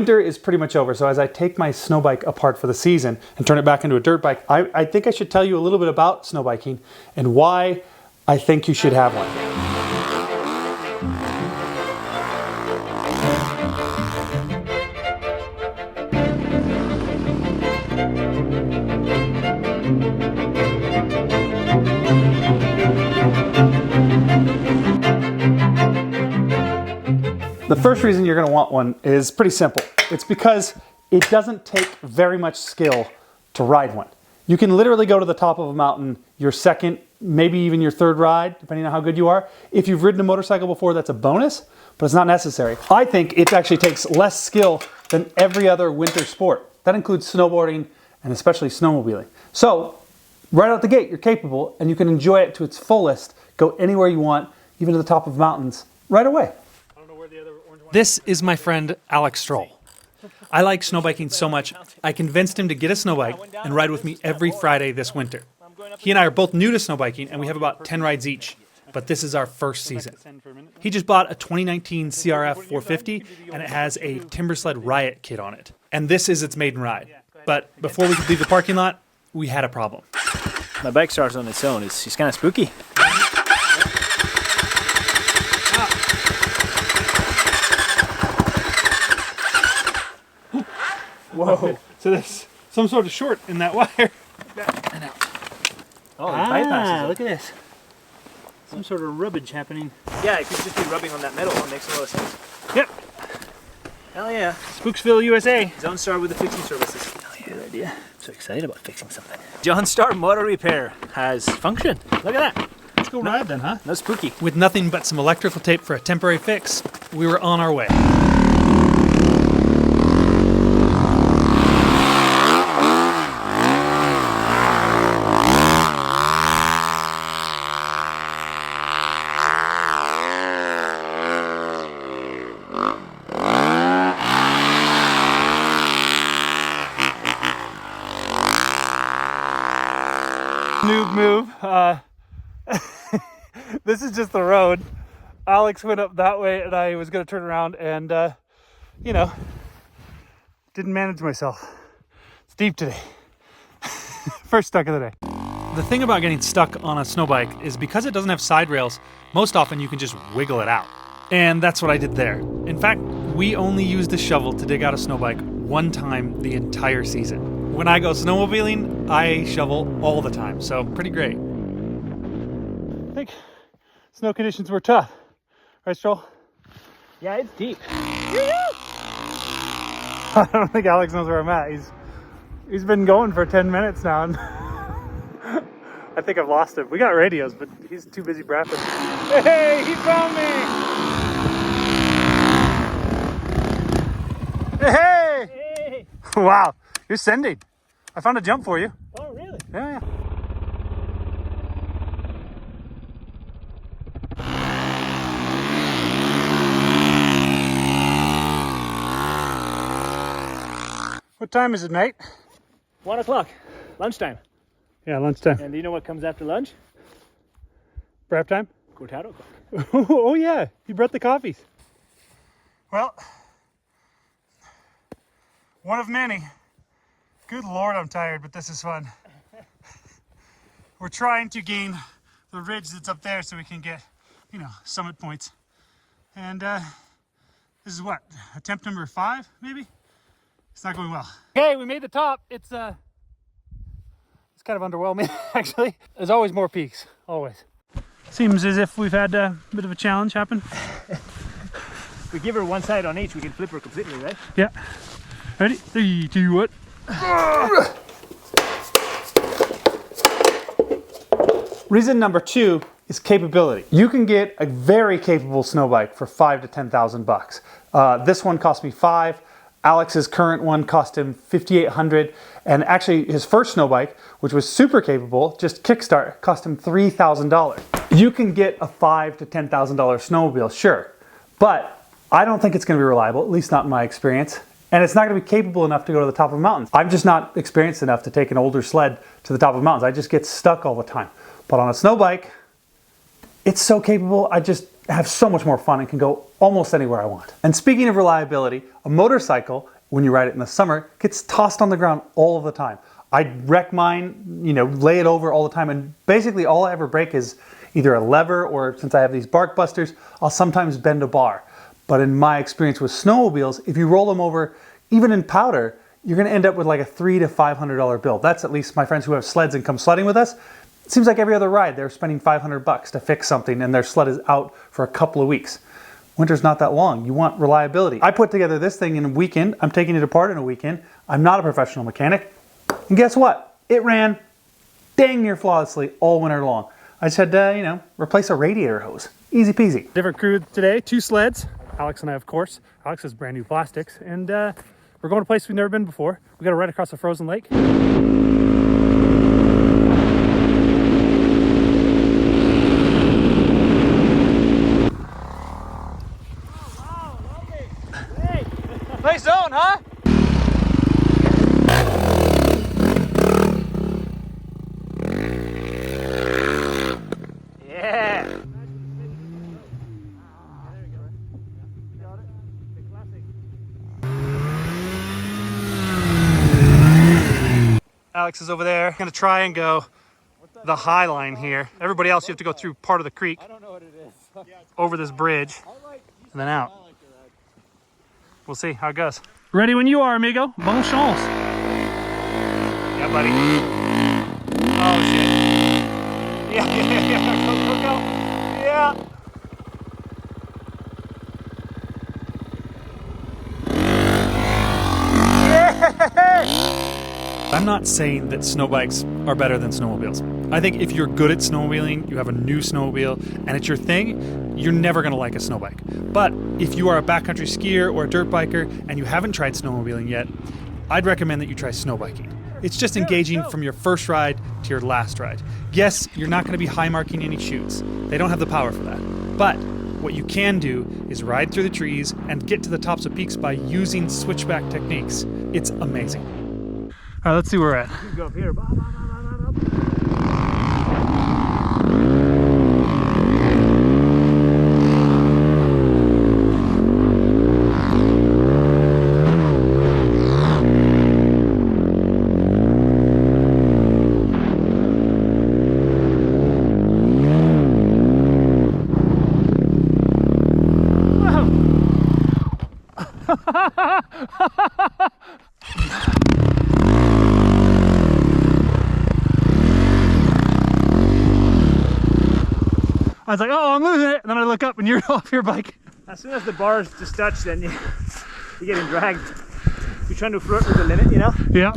winter is pretty much over, so as I take my snow bike apart for the season and turn it back into a dirt bike, I think I should tell you a little bit about snow biking and why I think you should have one. The first reason you're going to want one is pretty simple. It's because it doesn't take very much skill to ride one. You can literally go to the top of a mountain your second, maybe even your third ride, depending on how good you are. If you've ridden a motorcycle before, that's a bonus, but it's not necessary. I think it actually takes less skill than every other winter sport. That includes snowboarding and especially snowmobiling. So right out the gate, you're capable and you can enjoy it to its fullest, go anywhere you want, even to the top of mountains right away. This is my friend Alex Strohl. I like snowbiking so much, I convinced him to get a snowbike and ride with me every Friday this winter. He and I are both new to snowbiking and we have about 10 rides each, but this is our first season. He just bought a 2019 CRF 450 and it has a Timbersled Riot kit on it. And this is its maiden ride. But before we could leave the parking lot, we had a problem. My bike starts on its own. It's kind of spooky. Whoa. So there's some sort of short in that wire. Oh, bypasses. Look at this. Some sort of rubbage happening. Yeah, it could just be rubbing on that metal. It makes a lot of sense. Yep. Hell yeah. Spooksville, USA. Johnston with the fixing services. Hell yeah. Good idea. I'm so excited about fixing something. Johnston Motor Repair has function. Look at that. Let's go ride then, huh? No spooky. With nothing but some electrical tape for a temporary fix, we were on our way. Noob move. This is just the road. Alex went up that way and I was going to turn around and, you know, didn't manage myself. It's deep today. First stuck of the day. The thing about getting stuck on a snow bike is because it doesn't have side rails, most often you can just wiggle it out. And that's what I did there. In fact, we only used the shovel to dig out a snow bike one time the entire season. When I go snowmobiling, I shovel all the time, so pretty great. I think snow conditions were tough. Right, Stroll? Yeah, it's deep. I don't think Alex knows where I'm at. He's been going for 10 minutes now, and I think I've lost him. We got radios, but he's too busy brapping. Hey, he found me! Hey! Hey! Wow, you're sending. I found a jump for you. Oh, really? Yeah. What time is it, mate? 1 o'clock. Lunchtime. Yeah, lunchtime. And do you know what comes after lunch? Brap time? Cortado. Oh yeah, you brought the coffees. Well, one of many. Good Lord, I'm tired, but this is fun. We're trying to gain the ridge that's up there so we can get, you know, summit points. And this is what, attempt number 5, maybe? It's not going well. Okay, we made the top. It's kind of underwhelming, actually. There's always more peaks, always. Seems as if we've had a bit of a challenge happen. We give her one side on each, we can flip her completely, right? Yeah. Ready? 3, 2, 1. Reason number 2 is capability. You can get a very capable snow bike for $5,000 to $10,000. This one cost me $5,000. Alex's current one cost him $5,800, and actually his first snow bike, which was super capable, just kickstart, cost him $3,000. You can get a $5,000 to $10,000 snowmobile, sure, but I don't think it's going to be reliable, at least not in my experience, and it's not going to be capable enough to go to the top of mountains. I'm just not experienced enough to take an older sled to the top of mountains. I just get stuck all the time. But on a snow bike, it's so capable, have so much more fun and can go almost anywhere I want. And speaking of reliability, a motorcycle, when you ride it in the summer, gets tossed on the ground all of the time. I wreck mine, you know, lay it over all the time, and basically all I ever break is either a lever, or since I have these bark busters, I'll sometimes bend a bar. But in my experience with snowmobiles, if you roll them over, even in powder, you're gonna end up with like a $300 to $500 bill. That's at least my friends who have sleds and come sledding with us. It seems like every other ride, they're spending $500 to fix something and their sled is out for a couple of weeks. Winter's not that long. You want reliability. I put together this thing in a weekend. I'm taking it apart in a weekend. I'm not a professional mechanic. And guess what? It ran dang near flawlessly all winter long. I just had to, you know, replace a radiator hose. Easy peasy. Different crew today, 2 sleds. Alex and I, of course. Alex has brand new plastics, and we're going to a place we've never been before. We got to ride across a frozen lake. Nice zone, huh? Yeah. Alex is over there. Gonna try and go the high line here. Everybody else, you have to go through part of the creek, over this bridge, and then out. We'll see how it goes. Ready when you are, amigo. Bon chance. Yeah, buddy. Oh, shit. Yeah. Go. Yeah. I'm not saying that snow bikes are better than snowmobiles. I think if you're good at snowmobiling, you have a new snowmobile, and it's your thing, you're never gonna like a snow bike. But if you are a backcountry skier or a dirt biker and you haven't tried snowmobiling yet, I'd recommend that you try snow biking. It's just engaging from your first ride to your last ride. Yes, you're not gonna be high marking any chutes. They don't have the power for that. But what you can do is ride through the trees and get to the tops of peaks by using switchback techniques. It's amazing. All right, let's see where we're at. You go up here. I was like, oh, I'm losing it. And then I look up and you're off your bike. As soon as the bars just touch, then you're getting dragged. You're trying to flirt with the limit, you know? Yeah.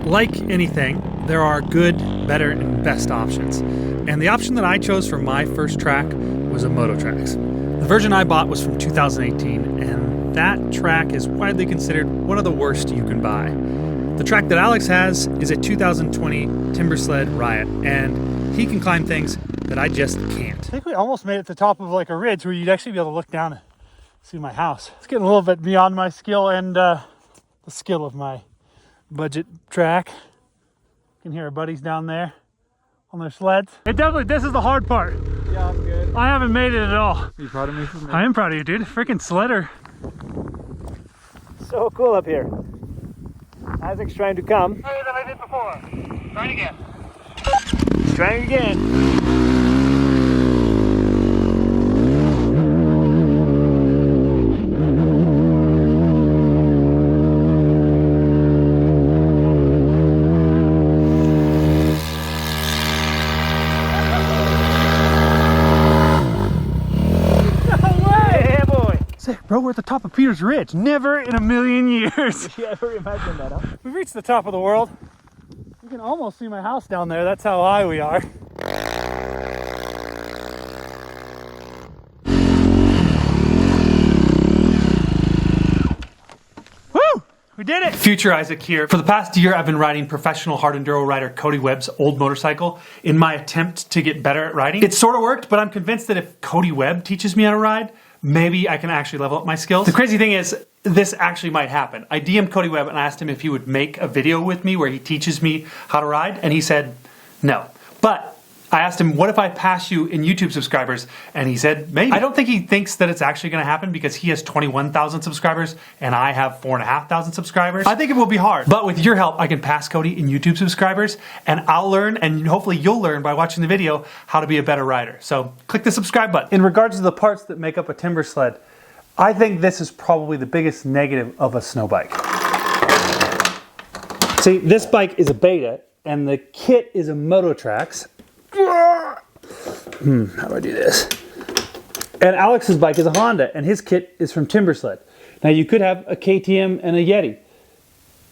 Like anything, there are good, better, and best options. And the option that I chose for my first track was a Mototrax. The version I bought was from 2018, and that track is widely considered one of the worst you can buy. The track that Alex has is a 2020 Timber Sled Riot, and he can climb things that I just can't. I think we almost made it to the top of like a ridge where you'd actually be able to look down and see my house. It's getting a little bit beyond my skill and the skill of my budget track. You can hear our buddies down there on their sleds. This is the hard part. Yeah, I'm good. I haven't made it at all. Are you proud of me? I am proud of you, dude. Freaking sledder. So cool up here. Isaac's trying to come. Better than I did before. Trying again. He's trying again. Bro, we're at the top of Peter's Ridge. Never in a million years. Did you ever imagine that, huh? We've reached the top of the world. You can almost see my house down there. That's how high we are. Woo! We did it! Future Isaac here. For the past year, I've been riding professional hard enduro rider Cody Webb's old motorcycle in my attempt to get better at riding. It sort of worked, but I'm convinced that if Cody Webb teaches me how to ride, maybe I can actually level up my skills. The crazy thing is, this actually might happen. I DM'd Cody Webb and I asked him if he would make a video with me where he teaches me how to ride, and he said no. But I asked him, what if I pass you in YouTube subscribers? And he said, maybe. I don't think he thinks that it's actually going to happen because he has 21,000 subscribers and I have 4,500 subscribers. I think it will be hard. But with your help, I can pass Cody in YouTube subscribers, and I'll learn, and hopefully you'll learn by watching the video, how to be a better rider. So click the subscribe button. In regards to the parts that make up a timber sled, I think this is probably the biggest negative of a snow bike. See, this bike is a Beta and the kit is a Mototrax. How do I do this? And Alex's bike is a Honda, and his kit is from Timbersled. Now you could have a KTM and a Yeti.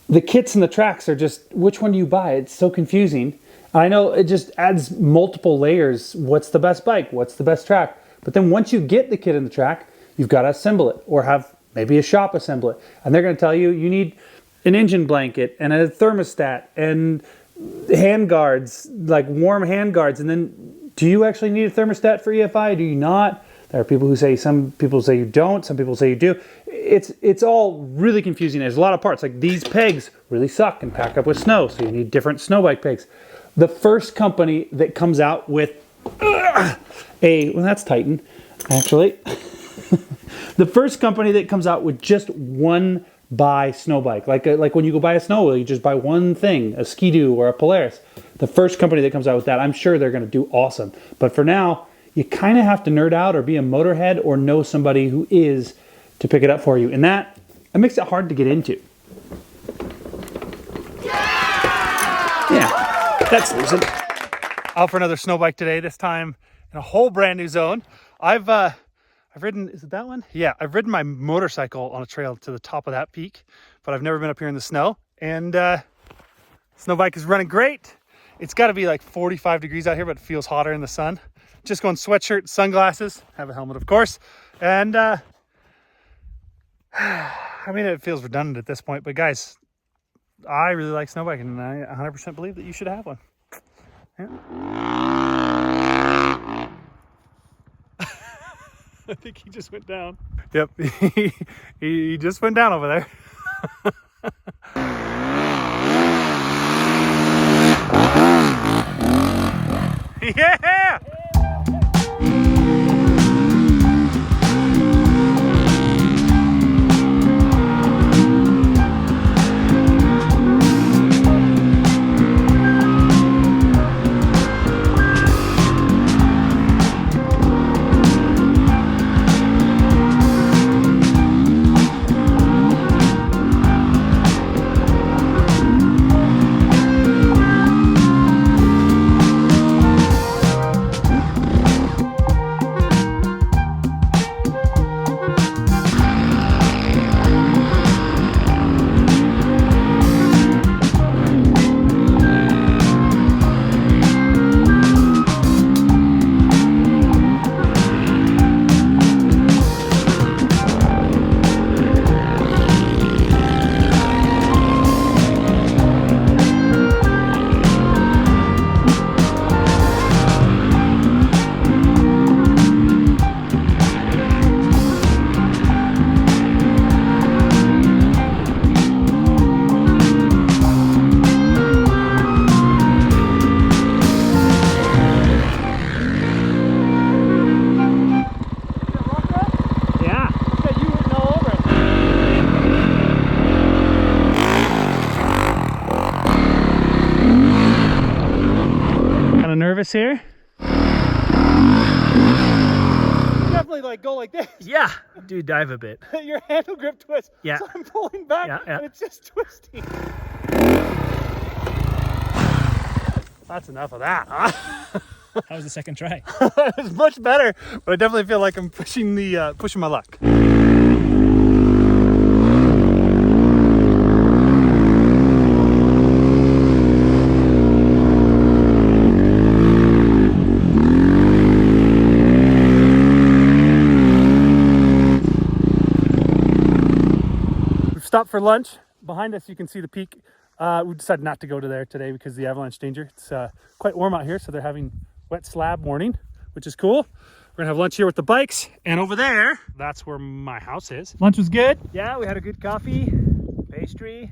The kits and the tracks are just, which one do you buy? It's so confusing. I know it just adds multiple layers. What's the best bike? What's the best track? But then once you get the kit and the track, you've got to assemble it, or have maybe a shop assemble it. And they're going to tell you, you need an engine blanket and a thermostat and hand guards, like warm hand guards. And then, do you actually need a thermostat for EFI? Do you not? There are people who say, some people say you don't, some people say you do. It's all really confusing. There's a lot of parts, like these pegs really suck and pack up with snow, so you need different snow bike pegs. The first company that comes out with well, that's Titan, actually. The first company that comes out with just one buy snow bike, like when you go buy a snow wheel, you just buy one thing, a Ski-Doo or a Polaris. The first company that comes out with that, I'm sure they're going to do awesome. But for now, you kind of have to nerd out or be a motorhead or know somebody who is to pick it up for you. And that makes it hard to get into. Yeah, that's losing. Out for another snow bike today, this time in a whole brand new zone. I've ridden, is it that one? Yeah, I've ridden my motorcycle on a trail to the top of that peak, but I've never been up here in the snow. And snow bike is running great. It's got to be like 45 degrees out here, but it feels hotter in the sun. Just going sweatshirt, sunglasses, have a helmet of course. And I mean, it feels redundant at this point, but guys, I really like snow biking, and I 100% believe that you should have one. Yeah. I think he just went down. Yep, he just went down over there. Yeah! Nervous here? Definitely like go like this. Yeah, do dive a bit. Your handle grip twist. Yeah. So I'm pulling back Yeah. and it's just twisting. That's enough of that, huh? How was the second try? It was much better, but I definitely feel like I'm pushing my luck. stop for lunch. Behind us, you can see the peak. We decided not to go to there today because of the avalanche danger. It's quite warm out here, so they're having wet slab warning, which is cool. We're gonna have lunch here with the bikes, and over there, that's where my house is. Lunch was good. Yeah, we had a good coffee, pastry,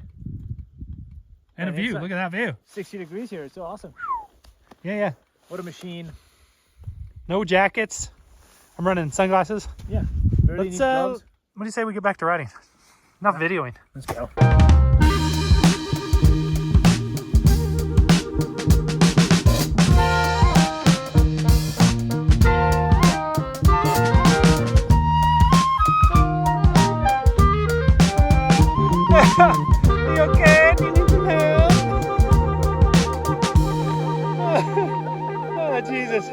And a view, look at that view. 60 degrees here, it's so awesome. Yeah. What a machine. No jackets. I'm running sunglasses. Yeah, barely Let's, need gloves. what do you say we get back to riding? Enough videoing. Let's go. Are you okay? Do you need some help? Oh, Jesus.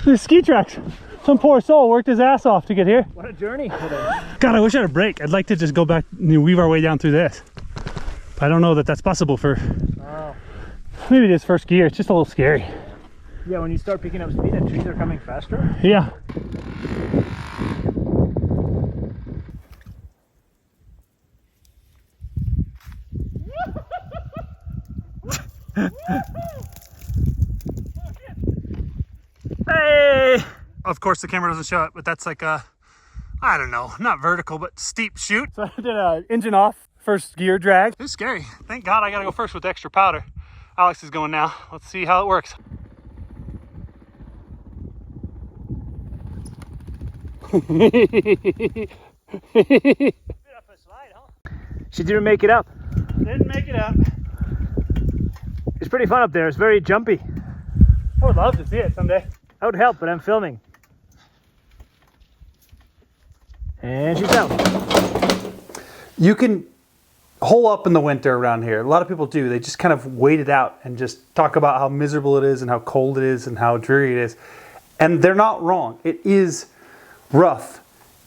These ski tracks. Some poor soul worked his ass off to get here. What a journey today. God, I wish I had a break. I'd like to just go back and weave our way down through this. But I don't know that that's possible for maybe it is first gear. It's just a little scary. Yeah, when you start picking up speed and trees are coming faster. Yeah. Hey! Of course the camera doesn't show it, but that's like a, I don't know, not vertical, but steep chute. So I did a engine off, first gear drag. It's scary. Thank God I gotta go first with extra powder. Alex is going now. Let's see how it works. She didn't make it up. Didn't make it up. It's pretty fun up there. It's very jumpy. I would love to see it someday. I would help, but I'm filming. And she's down. You can hole up in the winter around here. A lot of people do. They just kind of wait it out and just talk about how miserable it is and how cold it is and how dreary it is. And they're not wrong. It is rough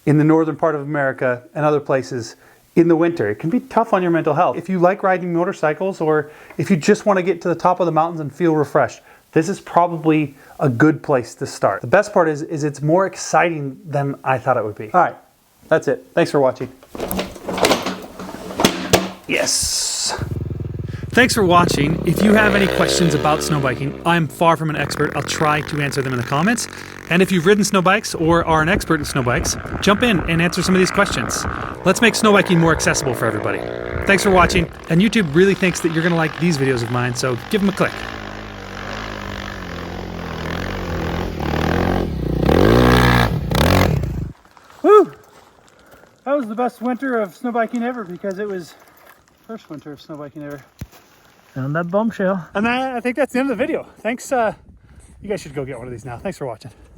in the northern part of America and other places in the winter. It can be tough on your mental health. If you like riding motorcycles or if you just want to get to the top of the mountains and feel refreshed, this is probably a good place to start. The best part is it's more exciting than I thought it would be. All right, that's it. Thanks for watching. Yes. Thanks for watching. If you have any questions about snowbiking, I'm far from an expert. I'll try to answer them in the comments. And if you've ridden snow bikes or are an expert in snow bikes, jump in and answer some of these questions. Let's make snowbiking more accessible for everybody. Thanks for watching. And YouTube really thinks that you're gonna like these videos of mine, so give them a click. Woo! That was the best winter of snowbiking ever because it was first winter of snowbiking ever. On that bombshell. And I think that's the end of the video. Thanks. You guys should go get one of these now. Thanks for watching.